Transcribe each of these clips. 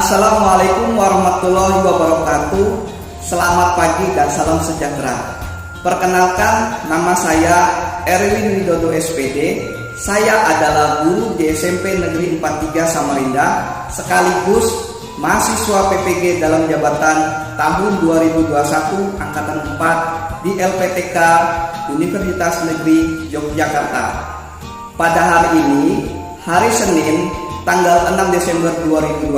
Assalamualaikum warahmatullahi wabarakatuh. Selamat pagi dan salam sejahtera. Perkenalkan, nama saya Erwin Widodo SPD. Saya adalah guru di SMP Negeri 43 Samarinda, sekaligus mahasiswa PPG dalam jabatan tahun 2021 Angkatan 4 di LPTK Universitas Negeri Yogyakarta. Pada hari ini, hari Senin, tanggal 6 Desember 2021,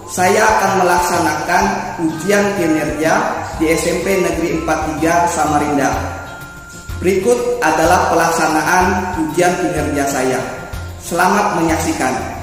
saya akan melaksanakan ujian kinerja di SMP Negeri 43 Samarinda. Berikut adalah pelaksanaan ujian kinerja saya. Selamat menyaksikan.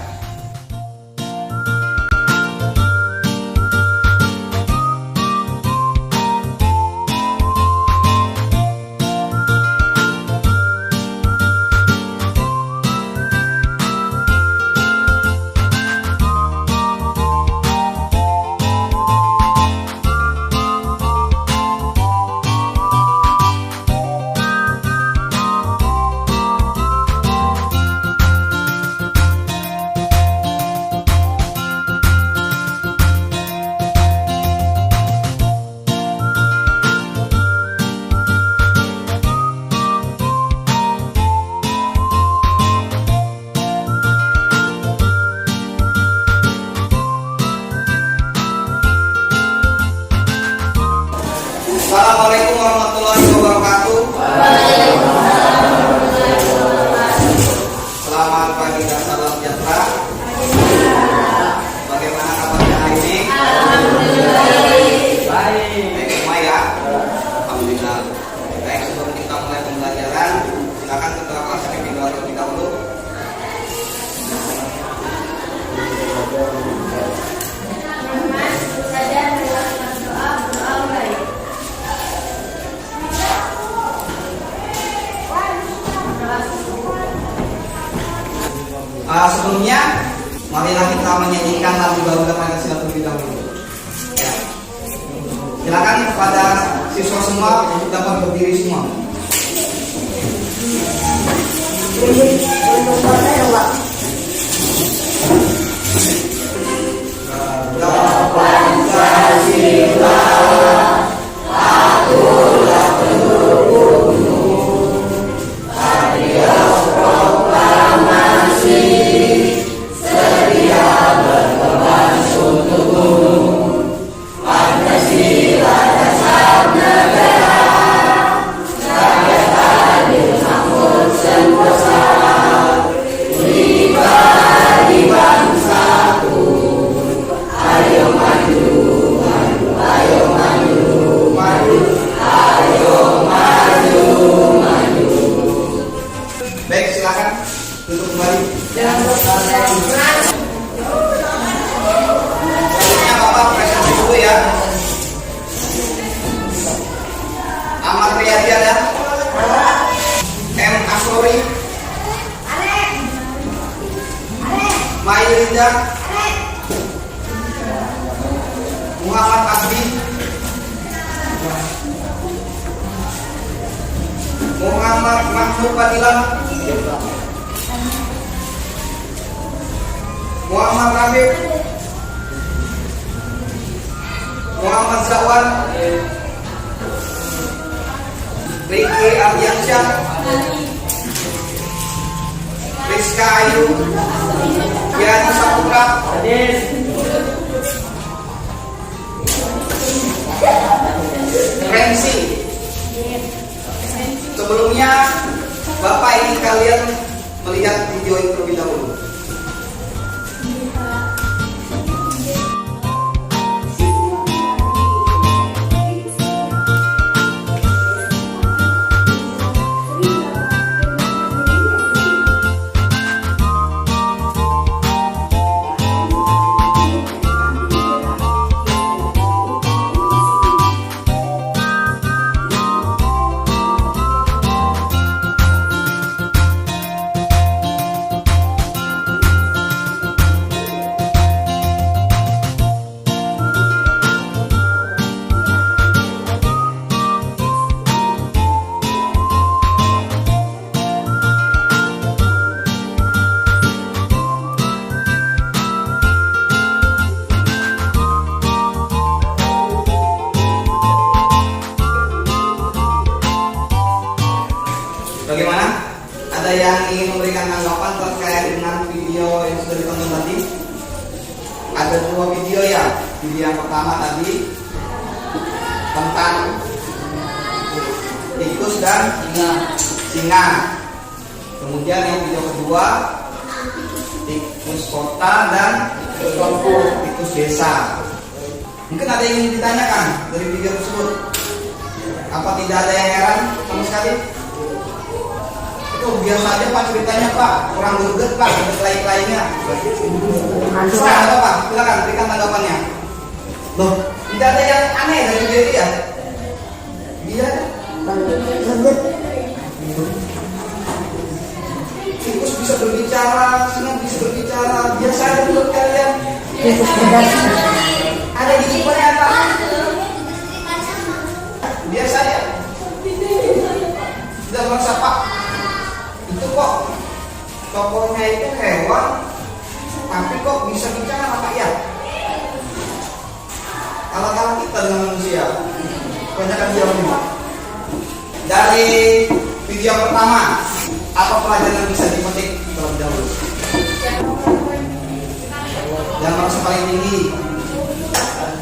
Assalamualaikum warahmatullahi wabarakatuh. Selamat pagi dan salam sejahtera. Bagaimana kabarnya hari ini? Alhamdulillah. Baik semua ya. Alhamdulillah. Baik, sebelum kita mulai pembelajaran, silakan ketua kelas pimpin doa terlebih dahulu. Sebelumnya, marilah kita menyanyikan lagu Garuda Pancasila terlebih dahulu. Ya. Silakan kepada siswa semua dapat berdiri semua. Garuda Pancasila, akulah pendukungmu. Adios proklamasi, sedia berkorban untukmu. Pancasila dasar negara, rakyat adil makmur sentosa, pribadi bangsaku. Ayo maju, maju, ayo maju, maju, ayo maju, maju. Baik, silakan untuk kembali. Selanjutnya Bapak presentasi dulu ya. Ahmad Riyadi ada? M. Asori, Mayurinda, Muhammad Asbi, Muhammad Mahmud Fadilah, Muhammad Rafiq, Muhammad Zawan, Riki Ardiansyah, Rizka Ayu, Yani Saputra, Rensi. Sebelumnya, Bapak ingin kalian melihat video ini terlebih dahulu. yang ingin memberikan tanggapan terkait dengan video yang sudah ditonton tadi? Ada dua video ya. Video yang pertama tadi tentang tikus dan singa. Kemudian yang video kedua tikus kota dan tikus desa. Mungkin ada yang ingin ditanyakan dari video tersebut? Apa tidak ada yang heran sama sekali? Itu biasa aja Pak ceritanya Pak, kurang greget Pak, ada lain-lainnya. Silakan Pak, silakan berikan tanggapannya. Loh, tidak ada yang aneh dari video ini ya? Iya. Tikus bisa berbicara, singa bisa berbicara, biasa aja menurut kalian? Ada di depannya apa? Biasa aja. Tidak merasa Pak, itu kok tokohnya itu hewan, tapi kok bisa bicara apa ya? Kalau kita dengan manusia, kebanyakan jawabnya. Dari video pertama, apa pelajaran yang bisa dipetik terlebih dahulu? Yang merasa paling tinggi,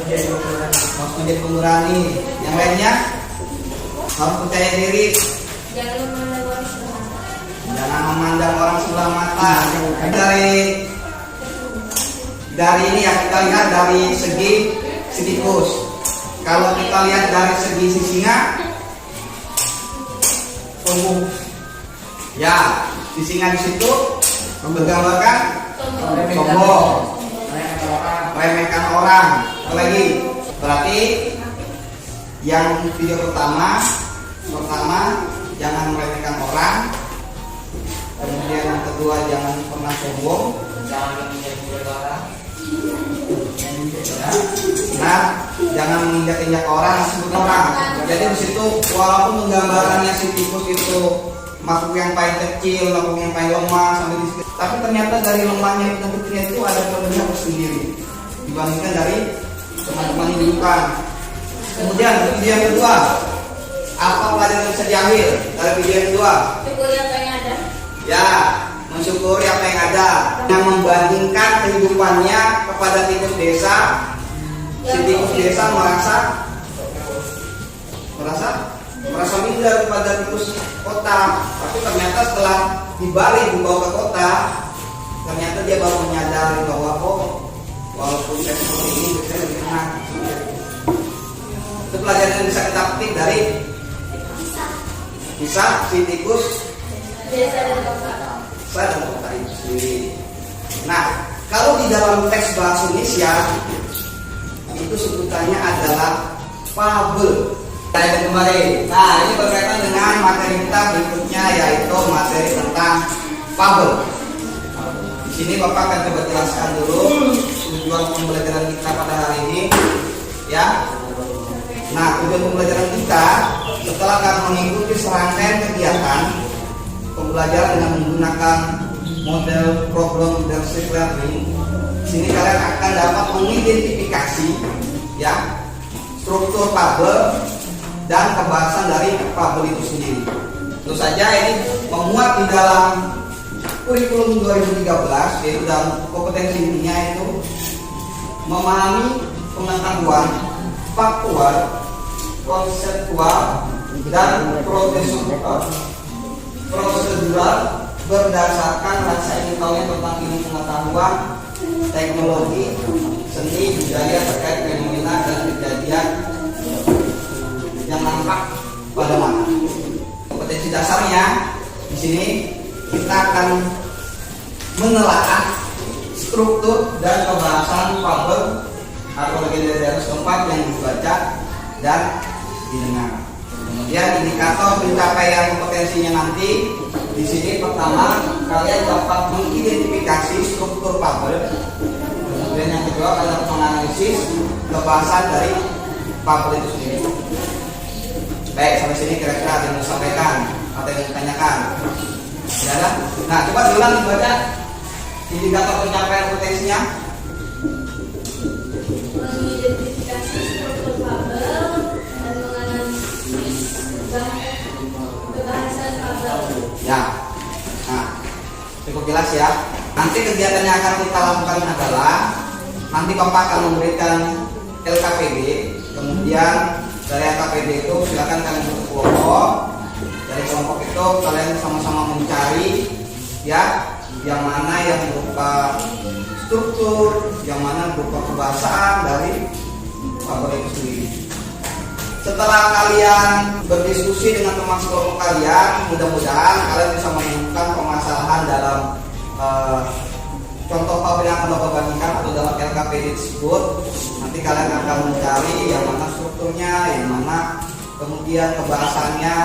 harus menjadi pemberani. Yang lainnya harus percaya diri. Jangan memandang orang sebelah mata. Dari ini ya kita lihat dari segi si tikus. Kalau kita lihat dari segi si singa, ya, si singa di situ menggambarkan sombong, remehkan orang. Lagi berarti yang video pertama jangan meremehkan orang. Kemudian yang kedua jangan pernah sombong, jangan menjadi berdarah. Nah, jangan menginjak-injak orang, sebut orang. Jadi di situ walaupun menggambarannya si tikus itu makhluk yang paling kecil, makhluk yang paling lemah sampai di situ, tapi ternyata dari lemahnya dan kecilnya itu ada kelebihan tersendiri dibandingkan dari teman-teman yang di depan. Kemudian video yang kedua, apa pelajaran yang bisa diambil dari video yang kedua? Syukuri apa yang ada. Ya, mensyukuri apa yang ada. Yang membandingkan kehidupannya kepada tikus desa, si tikus desa merasa minder kepada tikus kota. Tapi ternyata setelah dibalik dibawa ke kota, ternyata dia baru menyadari bahwa walaupun saya seperti ini, saya lebih tenang. Itu pelajaran yang bisa kita petik dari kisah si tikus desa dan kota itu sendiri. Nah, kalau di dalam teks bahasa Indonesia itu sebutannya adalah fabel. Kita kembali. Nah, ini berkaitan dengan materi kita berikutnya, yaitu materi tentang fabel. Di sini Bapak akan coba jelaskan dulu tujuan pembelajaran kita pada hari ini, ya. Nah, tujuan pembelajaran kita setelah kalian mengikuti serangkaian kegiatan pembelajaran dengan menggunakan model problem leadership learning, sini kalian akan dapat mengidentifikasi, ya, struktur tabel dan pembahasan dari tabel itu sendiri. Tentu saja ini memuat di dalam kurikulum 2013, yaitu dalam kompetensi intinya itu memahami pengetahuan faktual, konseptual, dan prosedural berdasarkan rasa ingin tahunya tentang ilmu pengetahuan, teknologi, seni, budaya terkait fenomena dan kejadian yang nampak pada mata. Kompetensi dasarnya di sini kita akan menelaah struktur dan pembahasan fabel atau legenda dari tempat yang dibaca dan didengar. Kemudian indikator pencapaian kompetensinya nanti di sini pertama kalian dapat mengidentifikasi struktur fabel. Kemudian yang kedua kalian dapat menganalisis kebahasan dari fabel itu sendiri. Baik, sampai sini kira-kira ada yang mau sampaikan atau yang ditanyakan? Tidak ada? Nah, coba diulang dibaca indikator pencapaian kompetensinya. Mengidentifikasi struktur fabel dan menganalisis kebahasan fabel. Ya. Nah, jelas ya. Nanti kegiatan yang akan kita lakukan adalah nanti Bapak akan memberikan LKPD, kemudian dari LKPD itu silakan kalian bentuk kelompok. Dari kelompok itu kalian sama-sama mencari ya, yang mana yang berupa struktur, yang mana berupa kebahasaan dari fabel itu sendiri. Setelah kalian berdiskusi dengan teman sekelompok kalian, mudah-mudahan kalian bisa menemukan permasalahan dalam contoh fabel yang akan Bapak bagikan atau dalam LKPD tersebut. Nanti kalian akan mencari yang mana strukturnya, yang mana kemudian kebahasannya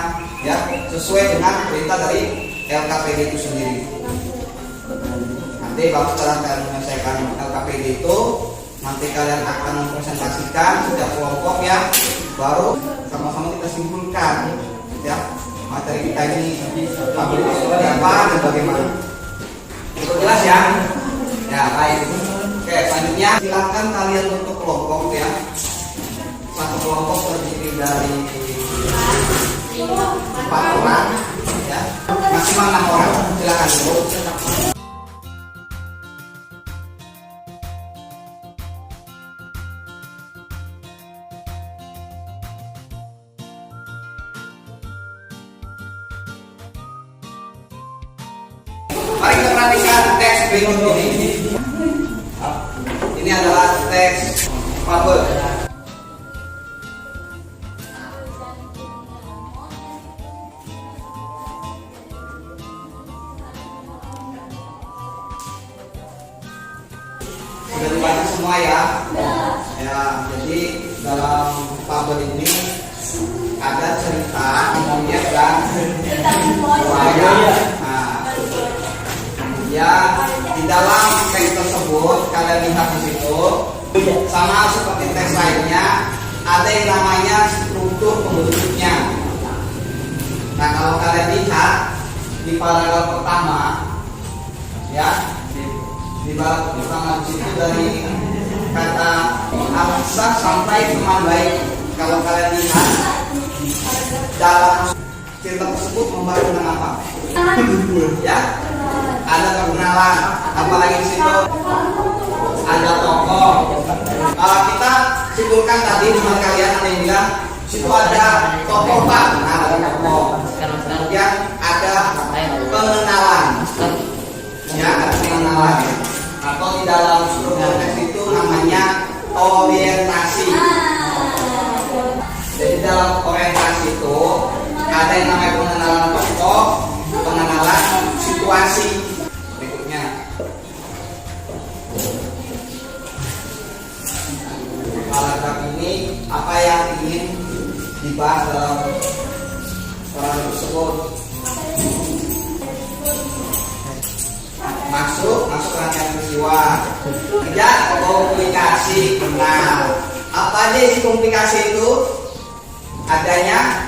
ya, sesuai dengan perintah dari LKPD itu sendiri. Nanti baru setelah kalian menyelesaikan LKPD itu, nanti kalian akan mempresentasikan setiap kelompok ya, baru sama-sama kita simpulkan ya materi kita ini fabel itu seperti apa dan bagaimana. Itu jelas ya? Ya baik. Oke, selanjutnya silakan kalian bentuk kelompok ya. Satu kelompok terdiri dari 4 orang ya, maksimal 6 orang. Silakan dulu. Mari kita perhatikan teks berikut ini. Ini adalah teks fabel. Sudah dibaca semua ya? Ya, jadi dalam fabel ini ada cerita, monyet dan buaya. Ya, di dalam teks tersebut kalian lihat di situ sama seperti teks lainnya ada yang namanya struktur pembentuknya. Nah, kalau kalian lihat di paragraf pertama ya, di paragraf pertama di situ dari kata abstrak sampai teman baik. Kalau kalian lihat dalam cerita tersebut membahas tentang apa? Ya, ada perkenalan, apalagi di situ ada tokoh. Kita simpulkan tadi dengan kalian ada yang bilang situ ada tokoh Pak, nah ada tokoh. Kemudian ada pengenalan, ya ada pengenalan. Atau di dalam struktur teks itu namanya orientasi. Jadi dalam orientasi itu ada yang namanya pengenalan tokoh, pengenalan situasi. Berikutnya paragraf ini apa yang ingin dibahas dalam paragraf tersebut? Masuk rangkaian peristiwa. Kemudian komplikasi kenal. Apa aja isi komplikasi itu? Adanya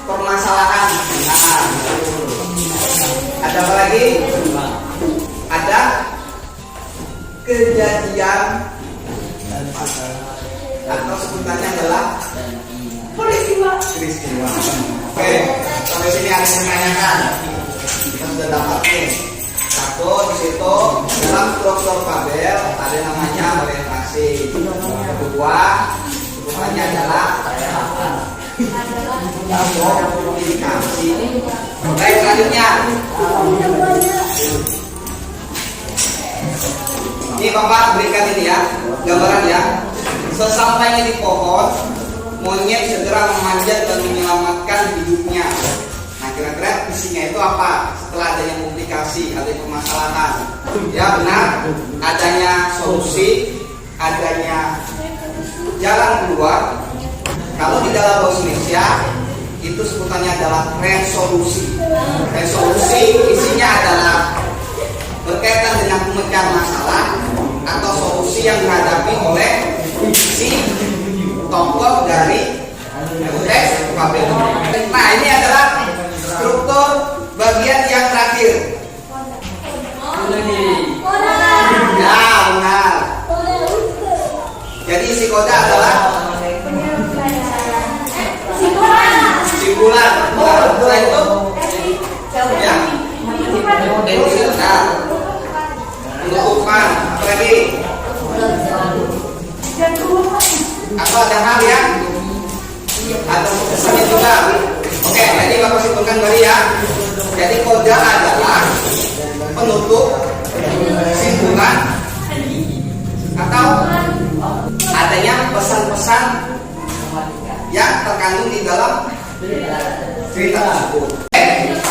permasalahan. Nah, ada apa lagi? Ada kejadian atau sebutannya adalah peristiwa. Oke, sampai sini ada yang menanyakan. Kita sudah dapat nih. Satu di situ dalam struktur fabel ada namanya orientasi. Kedua, sebutannya adalah komunikasi. Baik, selanjutnya ini Bapak berikan ini ya, gambaran ya. Sesampainya di pohon, monyet segera memanjat dan menyelamatkan hidupnya. Nah, kira-kira isinya itu apa? Setelah adanya komplikasi, ada permasalahan, ya benar, adanya solusi, adanya jalan keluar. Kalau di dalam bahasa Indonesia itu sebutannya adalah resolusi. Resolusi isinya adalah berkaitan dengan pemecahan masalah atau solusi yang dihadapi oleh si tokoh dari teks fabel. Nah, ini adalah struktur bagian yang terakhir. Ya, benar. Jadi isi koda adalah kesimpulan. Setelah itu ya Nah, penutupan. Apa lagi? Atau ada hal yang ada pesannya juga. Oke, jadi Bapak simpulkan kembali ya. Jadi koda adalah penutup, simpulan, atau adanya pesan-pesan yang terkandung di dalam cerita tersebut.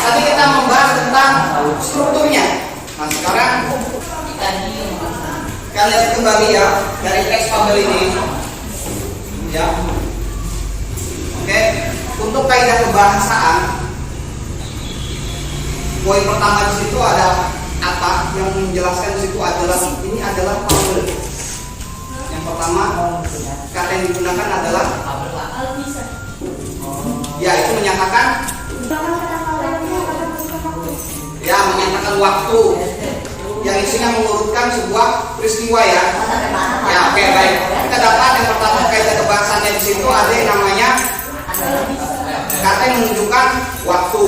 Tadi kita membahas tentang strukturnya. Nah sekarang kita lihat kembali ya dari teks fabel ini. Ya. Oke, untuk kaidah kebahasaan, poin pertama di situ ada apa yang menjelaskan di situ adalah ini adalah fabel. Yang pertama kata yang digunakan adalah ya itu menyatakan waktu yang isinya mengurutkan sebuah peristiwa ya. Ya oke, baik. Kita dapat yang pertama kaidah kebahasaannya di situ ada yang namanya kata yang menunjukkan waktu.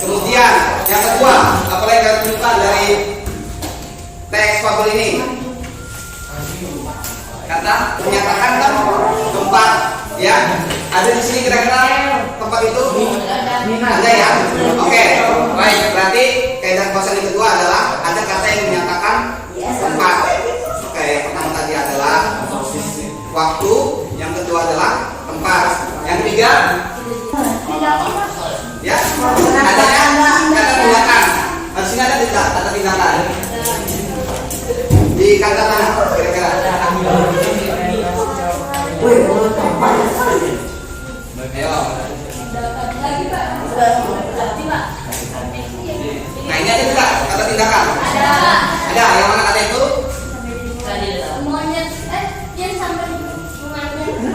Kemudian yang kedua, apalagi kita tunjukkan dari teks fabel ini, kata menyatakan tempat ya. Ada di sini kira-kira tempat itu ada ya. Oke, baik. Berarti kaidah kebahasaan yang kedua adalah ada kata yang menyatakan tempat. Oke, yang pertama tadi adalah waktu, yang kedua adalah tempat. Yang ketiga ya, adanya kata tindakan. Di sini ada tidak kata tindakan. Di kata mana kira-kira? Ayo. Nah ini ada juga kata tindakan. Ada. Yang mana kata itu?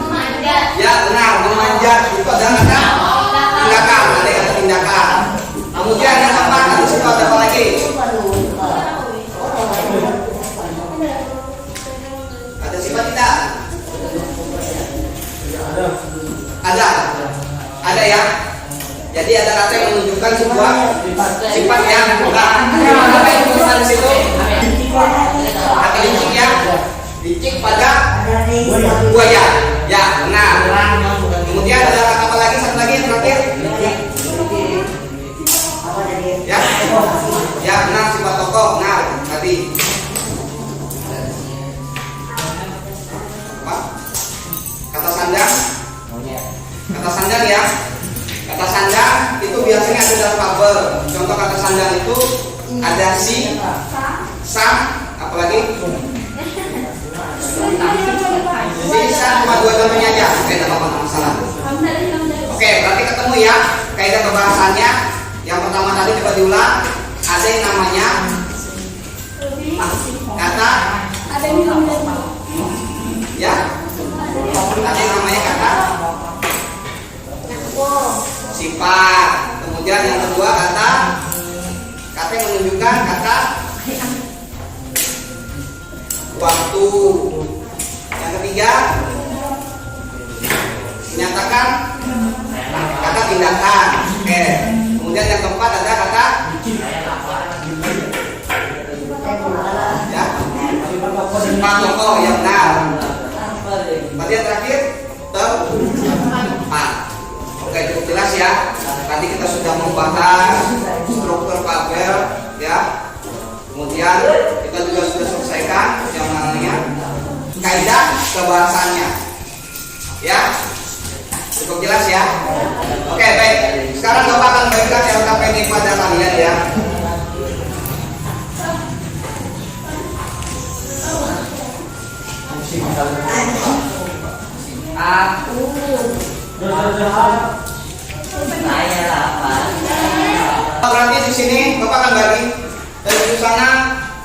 Memanjat. Ya benar, memanjat itu adalah kata tindakan. Ada kata tindakan. Kemudian yang keempat di situ ada apa lagi? Ada sifat tidak? Ada ya. Jadi ada kata yang menunjukkan sebuah sifat yang bukan. Apa yang tulisan di situ? Kata licik ya. Licik pada buaya. Ya benar. Kemudian ada kata apa lagi? Satu lagi yang terakhir. Ya. Ya benar, sifat tokoh. Benar tadi. Apa? Kata sandang. Kata sandang ya. Kata sandang itu biasanya ada dalam fabel. Contoh kata sandang itu ada si, sang, apalagi si, sang, cuma dua contohnya aja. Oke, tidak apa-apa, masalah. Oke, berarti ketemu ya kaidah kebahasannya. Yang pertama tadi coba diulang. Ada yang namanya kata ya. Ada yang namanya kata sifat. Kemudian yang kedua kata yang menunjukkan kata waktu. Yang ketiga menyatakan kata tindakan. Oke. Kemudian yang keempat ada kata ya sifat tokoh yang benar. Berarti yang terakhir tempat. Oke, cukup jelas ya. Tadi kita sudah membahas struktur fabel ya. Kemudian kita juga sudah selesaikan yang namanya kaidah kebahasaannya. Ya. Cukup jelas ya. Oke, baik. Sekarang Bapak akan berikan LKPD pada kalian ya. Aku saya apa? Berarti di sini Bapak akan bagi dari sana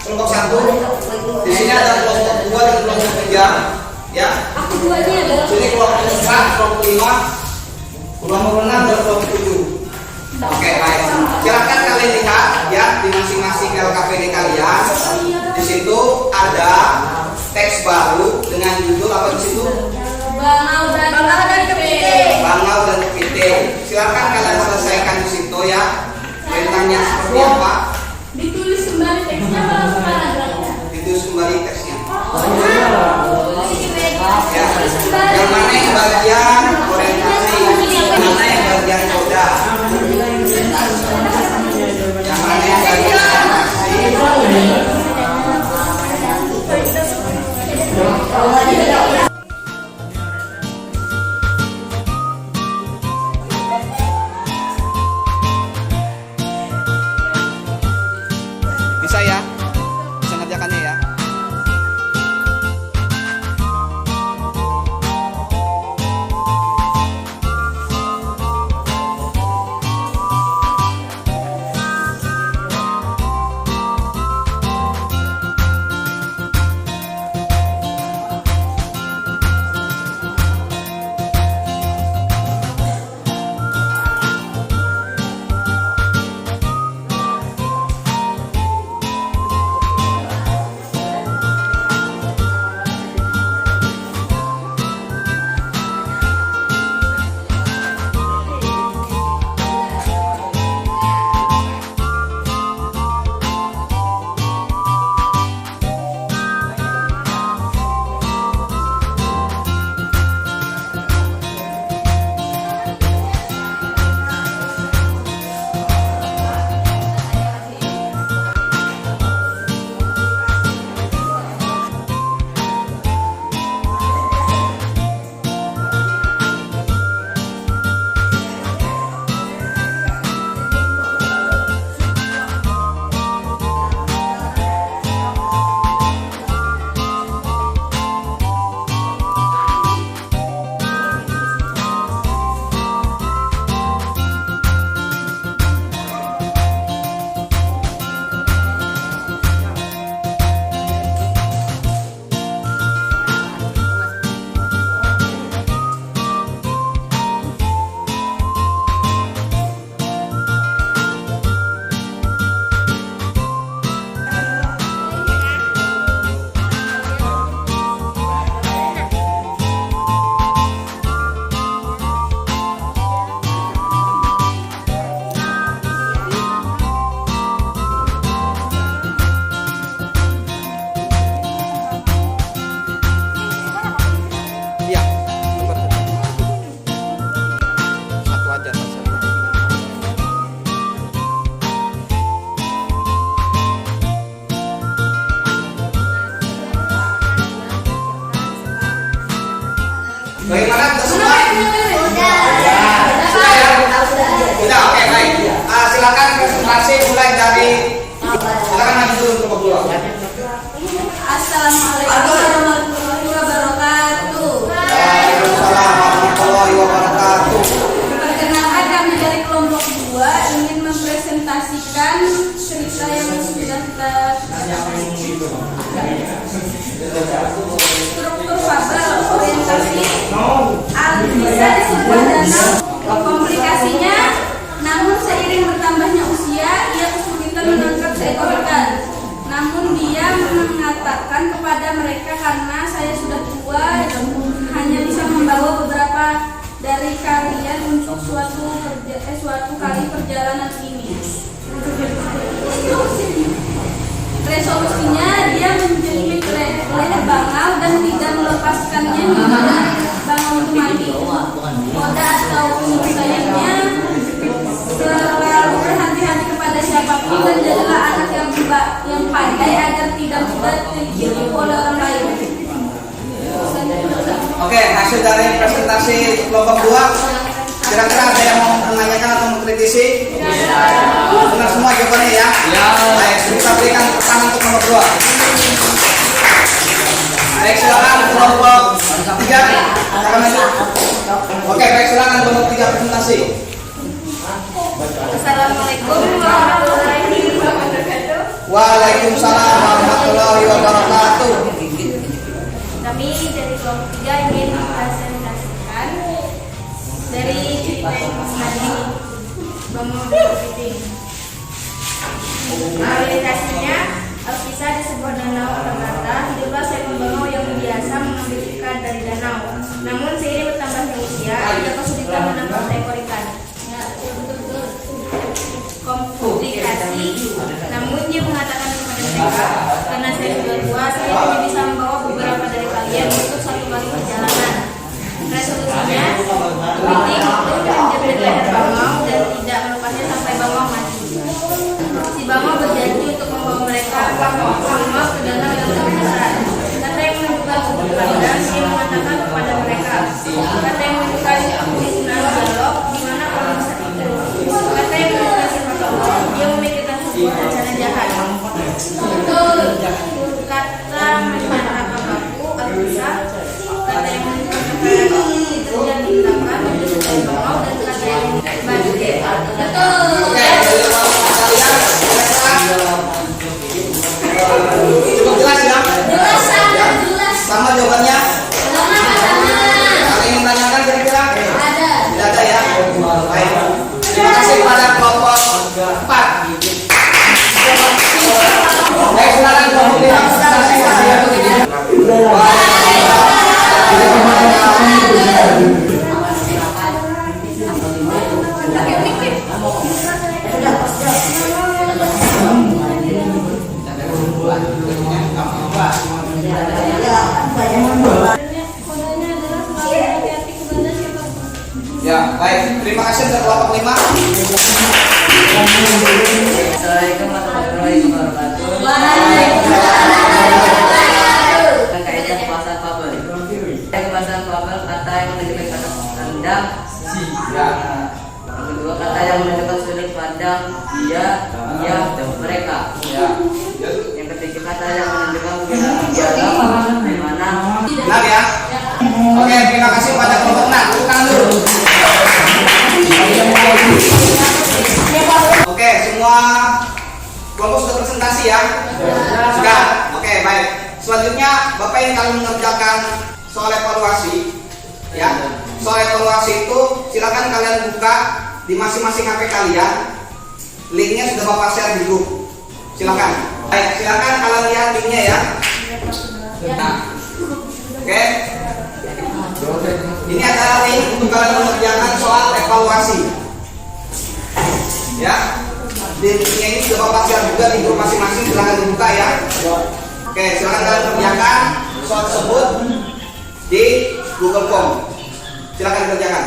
kelompok 1. Di sini ada kelompok 2 dan kelompok 3. Ya. Aku duanya adalah Sini kelompok 4, kelompok 5, kelompok 6 dan kelompok 7. Oke, baik. Silakan kalian lihat ya di masing-masing LKPD kalian. Di situ ada teks baru dengan judul apa di situ? Bangau dan kepiting. Bangau dan kepiting. Silakan kalian selesaikan di situ ya. Perintahnya seperti apa? bagian orientasi, yang mana yang bagian koda, yang mana yang bagian orientasi. Bisa ya, bisa ngerjakannya ya. Iya, satu aja Pak. Bagaimana kita semua? Sudah ya? Sudah, oke baik. Silakan presentasi mulai dari. Silakan maju dulu ke bawah. Assalamualaikum warahmatullahi wabarakatuh. Waalaikumsalam warahmatullahi wabarakatuh. Perkenalkan, kami dari kelompok 2 ingin mempresentasikan cerita yang sudah kita struktur fabel orientasi Al-Bisa di sebuah danau. Komplikasinya, namun seiring bertambahnya usia, ia kesulitan menangkap seekor ikan. Namun dia mengatakan kepada mereka, karena saya sudah tua, hanya bisa membawa beberapa dari kalian untuk suatu kali perjalanan ini. Resolusinya, dia menjepit leher bangau dan tidak melepaskannya hingga bangau itu mati. Koda atau sayangnya, selalu berhati-hati kepada siapapun dan jadilah anak yang pandai agar tidak mudah ditipu oleh orang lain. Oke, hasil dari presentasi kelompok 2. Kira-kira ada yang mau menanyakan atau mengkritisi? Benar semua jawabannya ya? Ya. Baik, kita berikan tangan untuk nomor 2. Baik, silakan kelompok 3. Silakan maju. Oke, baik, silakan kelompok 3 presentasi. Assalamualaikum warahmatullahi wabarakatuh. Waalaikumsalam warahmatullahi wabarakatuh. Kami dari kelompok 3 ingin mempresentasikan dari cerita yang tadi Bangau Kepiting. Orientasinya, Al-Bisa di sebuah danau berkata, hiduplah seekor bangau yang biasa mengambil ikan dari danau. Namun seiring bertambahnya usia, ia kesulitan menangkap seekor ikan. Komplikasi, namun dia mengatakan kepada mereka, karena saya sudah tua, saya hanya bisa membawa beberapa dari kalian untuk suatu kali perjalanan. Resolusi kepiting itu menjepit leher bangau dan tidak melepasnya sampai bangau mati. Si bangau berjanji untuk membawa mereka semua ke danau yang terbesar. Kata yang menunjukkan sudut pandang, dia mengatakan kepada mereka. Kata yang menunjukkan kesunahan dialog di mana orang besar itu. Kata yang menunjukkan sifat Allah, dia memikirkan sebuah rencana jahat. Kata menunjukkan baku Al-Bisa. Kata yang menunjukkan kebenaran itu yang diterapkan untuk bangau, dan kata yang menunjukkan Cukup jelas ya? Sama jawabannya? Ada yang tanyakan kira-kira? Tidak ada ya? Baik. Terima kasih kepada kelompok 4. Baik, silakan kelompok 5. Ya, baik. Terima kasih untuk kelompok 5. Assalamualaikum warahmatullahi wabarakatuh. Kaidah kebahasan fabel. Kebahasan fabel kata yang menunjukkan kata pandang si. Ya. Yang kedua kata yang menunjukkan sudut pandang dia, mereka. Ya. Yang ketiga kata yang menunjukkan dialog di mana. Benar ya? Oke, terima kasih kepada kelompok 6. Tepuk tangan dulu. Oke, semua kelompok sudah presentasi ya? Sudah. Oke, baik. Selanjutnya Bapak ingin kalian mengerjakan soal evaluasi. Ya. Soal evaluasi itu silakan kalian buka di masing-masing HP kalian. Linknya sudah Bapak share di grup. Silakan. Baik, silakan kalian lihat linknya ya. Nah. Oke. Ini adalah link untuk kalian mengerjakan soal evaluasi. Ya. Linknya ini sudah Bapak share juga di grup masing-masing, silakan dibuka ya. Oke, silakan kalian kerjakan soal tersebut di Google Form. Silakan kerjakan.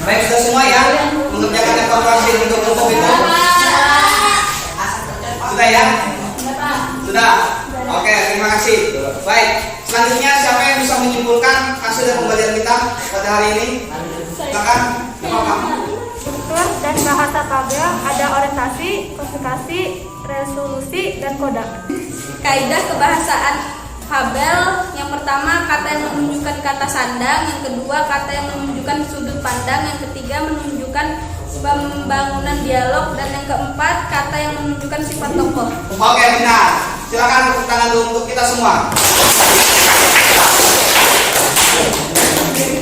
Baik, sudah semua ya mengerjakan evaluasi untuk kelompok itu? Sudah ya? Sudah. Oke, terima kasih. Baik, selanjutnya siapa yang bisa menyimpulkan hasil dari pembelajaran kita pada hari ini? Silakan. Struktur dan bahasa tabel ada orientasi, klasifikasi, resolusi, dan koda. Kaidah kebahasaan Fabel, yang pertama kata yang menunjukkan kata sandang, yang kedua kata yang menunjukkan sudut pandang, yang ketiga menunjukkan pembangunan dialog, dan yang keempat kata yang menunjukkan sifat tokoh. Oke, benar. Silakan tepuk tangan dulu untuk kita semua.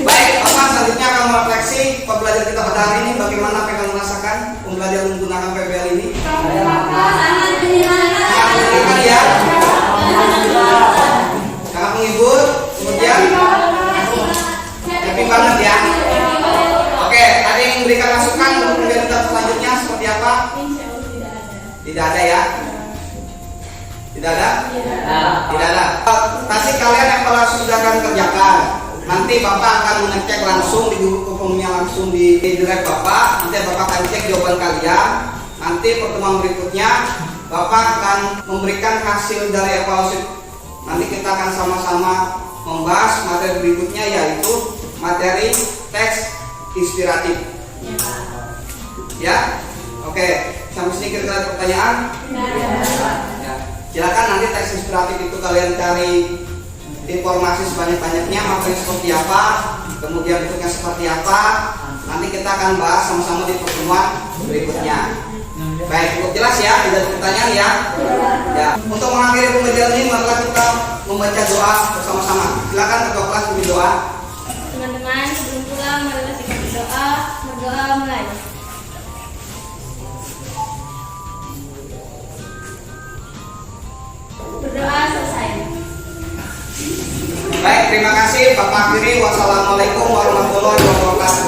Baik, Bapak selanjutnya akan merefleksi pembelajaran kita pada hari ini. Bagaimana apa yang kamu rasakan pembelajaran menggunakan PBL ini? Sangat menyenangkan ya. Sangat menghibur, kemudian happy banget ya. Oke, ada yang memberikan masukan untuk pembelajaran kita selanjutnya seperti apa? Tidak ada ya. Tidak ada? Tidak ada. Tadi kalian evaluasi sudah akan kerjakan. Nanti Bapak akan mengecek langsung di buku umumnya, langsung di drive Bapak. Nanti Bapak akan cek jawaban kalian. Nanti pertemuan berikutnya Bapak akan memberikan hasil dari evaluasi. Nanti kita akan sama-sama membahas materi berikutnya, yaitu materi teks inspiratif. Ya, oke. Sampai sini kira-kira ada pertanyaan? Ya. Silakan nanti teks inspiratif itu kalian cari informasi sebanyak-banyaknya, materinya seperti apa, kemudian bentuknya seperti apa. Nanti kita akan bahas sama-sama di pertemuan berikutnya. Baik, cukup jelas ya, tidak ada pertanyaan ya. Ya, untuk mengakhiri pembelajaran ini marilah kita membaca doa bersama-sama. Silakan ketua kelas pimpin doa. Teman-teman, sebelum pulang marilah kita berdoa. Berdoa mulai. Berdoa selesai. Baik, terima kasih. Bapak akhiri. Wassalamualaikum warahmatullahi wabarakatuh.